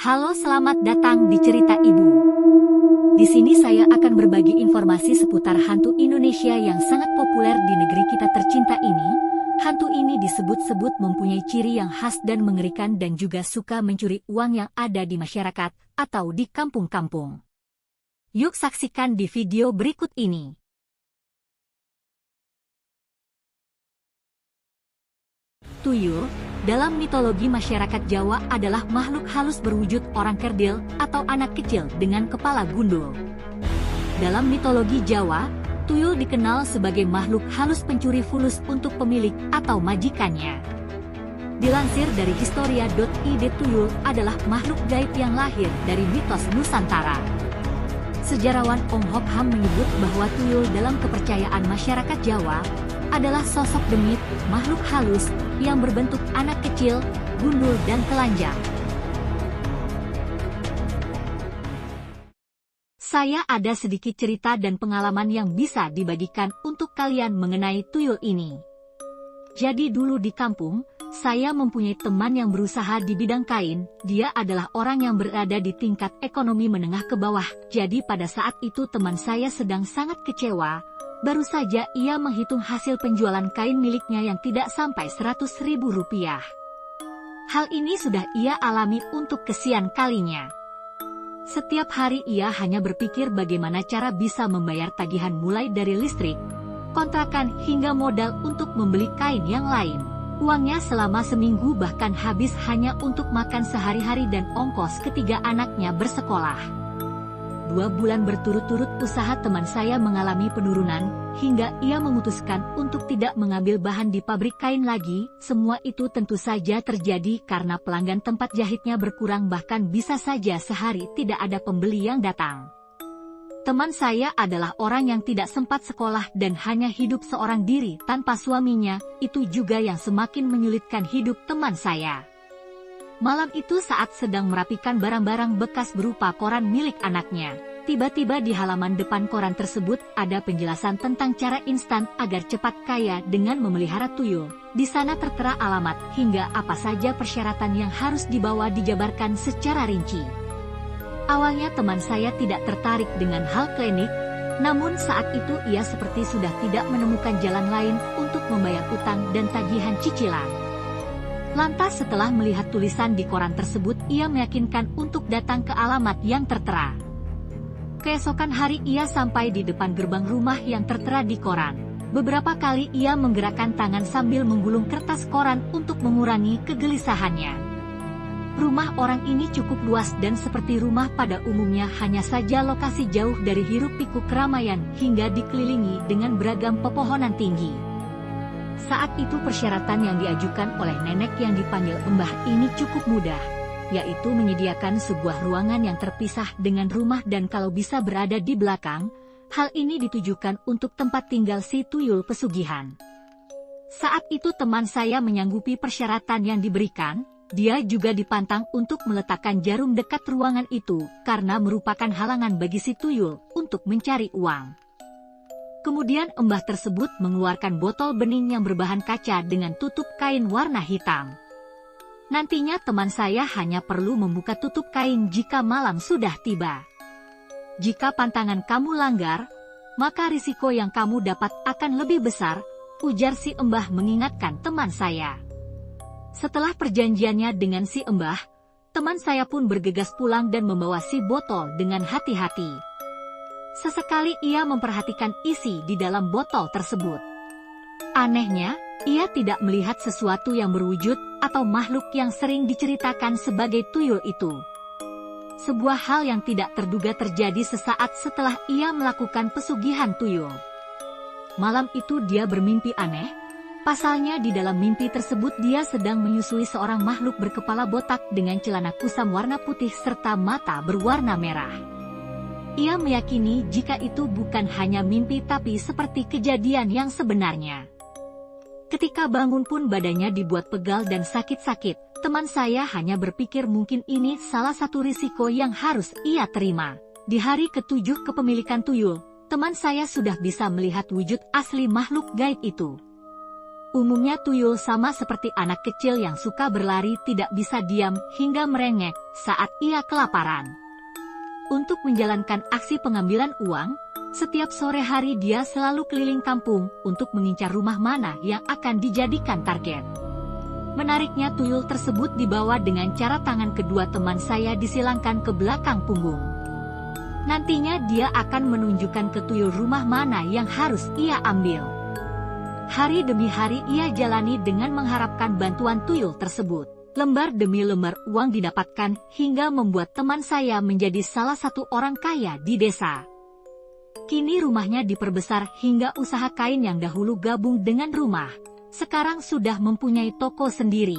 Halo, selamat datang di Cerita Ibu. Di sini saya akan berbagi informasi seputar hantu Indonesia yang sangat populer di negeri kita tercinta ini. Hantu ini disebut-sebut mempunyai ciri yang khas dan mengerikan dan juga suka mencuri uang yang ada di masyarakat atau di kampung-kampung. Yuk saksikan di video berikut ini. Tuyul, dalam mitologi masyarakat Jawa adalah makhluk halus berwujud orang kerdil atau anak kecil dengan kepala gundul. Dalam mitologi Jawa, tuyul dikenal sebagai makhluk halus pencuri fulus untuk pemilik atau majikannya. Dilansir dari historia.id, tuyul adalah makhluk gaib yang lahir dari mitos Nusantara. Sejarawan Ong Hok Ham menyebut bahwa tuyul dalam kepercayaan masyarakat Jawa adalah sosok demit, makhluk halus, yang berbentuk anak kecil, gundul dan telanjang. Saya ada sedikit cerita dan pengalaman yang bisa dibagikan untuk kalian mengenai tuyul ini. Jadi dulu di kampung, saya mempunyai teman yang berusaha di bidang kain. Dia adalah orang yang berada di tingkat ekonomi menengah ke bawah. Jadi pada saat itu teman saya sedang sangat kecewa. Baru saja ia menghitung hasil penjualan kain miliknya yang tidak sampai Rp100.000. Hal ini sudah ia alami untuk kesekian kalinya. Setiap hari ia hanya berpikir bagaimana cara bisa membayar tagihan mulai dari listrik, kontrakan hingga modal untuk membeli kain yang lain. Uangnya selama seminggu bahkan habis hanya untuk makan sehari-hari dan ongkos ketiga anaknya bersekolah. 2 bulan berturut-turut usaha teman saya mengalami penurunan, hingga ia memutuskan untuk tidak mengambil bahan di pabrik kain lagi. Semua itu tentu saja terjadi karena pelanggan tempat jahitnya berkurang, bahkan bisa saja sehari tidak ada pembeli yang datang. Teman saya adalah orang yang tidak sempat sekolah dan hanya hidup seorang diri tanpa suaminya. Itu juga yang semakin menyulitkan hidup teman saya. Malam itu saat sedang merapikan barang-barang bekas berupa koran milik anaknya, tiba-tiba di halaman depan koran tersebut ada penjelasan tentang cara instan agar cepat kaya dengan memelihara tuyul. Di sana tertera alamat hingga apa saja persyaratan yang harus dibawa dijabarkan secara rinci. Awalnya teman saya tidak tertarik dengan hal klinik, namun saat itu ia seperti sudah tidak menemukan jalan lain untuk membayar utang dan tagihan cicilan. Lantas setelah melihat tulisan di koran tersebut, ia meyakinkan untuk datang ke alamat yang tertera. Keesokan hari ia sampai di depan gerbang rumah yang tertera di koran. Beberapa kali ia menggerakkan tangan sambil menggulung kertas koran untuk mengurangi kegelisahannya. Rumah orang ini cukup luas dan seperti rumah pada umumnya, hanya saja lokasi jauh dari hiruk-pikuk keramaian hingga dikelilingi dengan beragam pepohonan tinggi. Saat itu persyaratan yang diajukan oleh nenek yang dipanggil Mbah ini cukup mudah, yaitu menyediakan sebuah ruangan yang terpisah dengan rumah dan kalau bisa berada di belakang. Hal ini ditujukan untuk tempat tinggal si tuyul pesugihan. Saat itu teman saya menyanggupi persyaratan yang diberikan. Dia juga dipantang untuk meletakkan jarum dekat ruangan itu karena merupakan halangan bagi si tuyul untuk mencari uang. Kemudian mbah tersebut mengeluarkan botol bening yang berbahan kaca dengan tutup kain warna hitam. Nantinya teman saya hanya perlu membuka tutup kain jika malam sudah tiba. Jika pantangan kamu langgar, maka risiko yang kamu dapat akan lebih besar, ujar si mbah mengingatkan teman saya. Setelah perjanjiannya dengan si mbah, teman saya pun bergegas pulang dan membawa si botol dengan hati-hati. Sesekali ia memperhatikan isi di dalam botol tersebut. Anehnya, ia tidak melihat sesuatu yang berwujud atau makhluk yang sering diceritakan sebagai tuyul itu. Sebuah hal yang tidak terduga terjadi sesaat setelah ia melakukan pesugihan tuyul. Malam itu dia bermimpi aneh. Pasalnya di dalam mimpi tersebut dia sedang menyusui seorang makhluk berkepala botak dengan celana kusam warna putih serta mata berwarna merah. Ia meyakini jika itu bukan hanya mimpi tapi seperti kejadian yang sebenarnya. Ketika bangun pun badannya dibuat pegal dan sakit-sakit. Teman saya hanya berpikir mungkin ini salah satu risiko yang harus ia terima. Di hari ke-7 kepemilikan tuyul, teman saya sudah bisa melihat wujud asli makhluk gaib itu. Umumnya tuyul sama seperti anak kecil yang suka berlari tidak bisa diam hingga merengek saat ia kelaparan. Untuk menjalankan aksi pengambilan uang, setiap sore hari dia selalu keliling kampung untuk mengincar rumah mana yang akan dijadikan target. Menariknya tuyul tersebut dibawa dengan cara tangan kedua teman saya disilangkan ke belakang punggung. Nantinya dia akan menunjukkan ke tuyul rumah mana yang harus ia ambil. Hari demi hari ia jalani dengan mengharapkan bantuan tuyul tersebut. Lembar demi lembar uang didapatkan hingga membuat teman saya menjadi salah satu orang kaya di desa. Kini rumahnya diperbesar hingga usaha kain yang dahulu gabung dengan rumah, sekarang sudah mempunyai toko sendiri.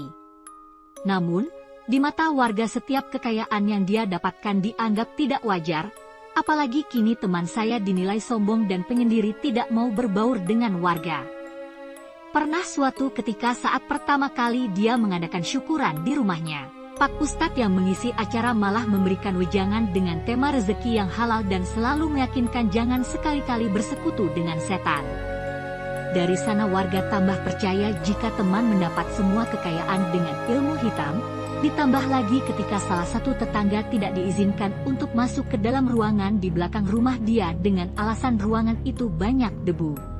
Namun, di mata warga setiap kekayaan yang dia dapatkan dianggap tidak wajar, apalagi kini teman saya dinilai sombong dan penyendiri tidak mau berbaur dengan warga. Pernah suatu ketika saat pertama kali dia mengadakan syukuran di rumahnya, Pak Ustadz yang mengisi acara malah memberikan wejangan dengan tema rezeki yang halal dan selalu meyakinkan jangan sekali-kali bersekutu dengan setan. Dari sana warga tambah percaya jika teman mendapat semua kekayaan dengan ilmu hitam, ditambah lagi ketika salah satu tetangga tidak diizinkan untuk masuk ke dalam ruangan di belakang rumah dia dengan alasan ruangan itu banyak debu.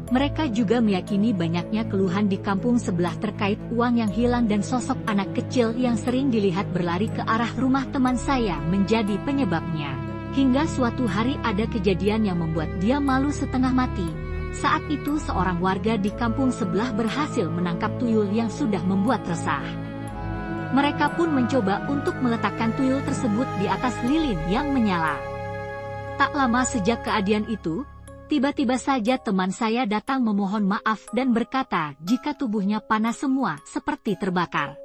Mereka juga meyakini banyaknya keluhan di kampung sebelah terkait uang yang hilang dan sosok anak kecil yang sering dilihat berlari ke arah rumah teman saya menjadi penyebabnya. Hingga suatu hari ada kejadian yang membuat dia malu setengah mati. Saat itu seorang warga di kampung sebelah berhasil menangkap tuyul yang sudah membuat resah. Mereka pun mencoba untuk meletakkan tuyul tersebut di atas lilin yang menyala. Tak lama sejak kejadian itu, tiba-tiba saja teman saya datang memohon maaf dan berkata jika tubuhnya panas semua seperti terbakar.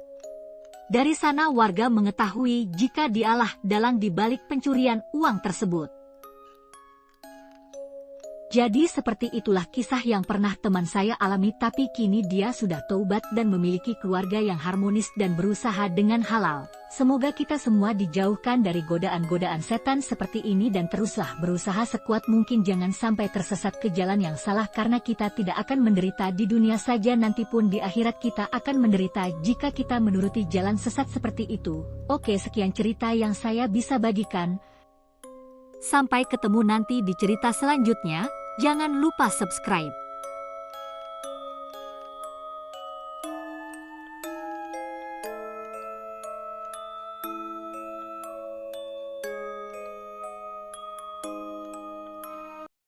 Dari sana warga mengetahui jika dialah dalang di balik pencurian uang tersebut. Jadi seperti itulah kisah yang pernah teman saya alami, tapi kini dia sudah taubat dan memiliki keluarga yang harmonis dan berusaha dengan halal. Semoga kita semua dijauhkan dari godaan-godaan setan seperti ini dan teruslah berusaha sekuat mungkin jangan sampai tersesat ke jalan yang salah karena kita tidak akan menderita di dunia saja nanti pun di akhirat kita akan menderita jika kita menuruti jalan sesat seperti itu. Oke, sekian cerita yang saya bisa bagikan. Sampai ketemu nanti di cerita selanjutnya. Jangan lupa subscribe.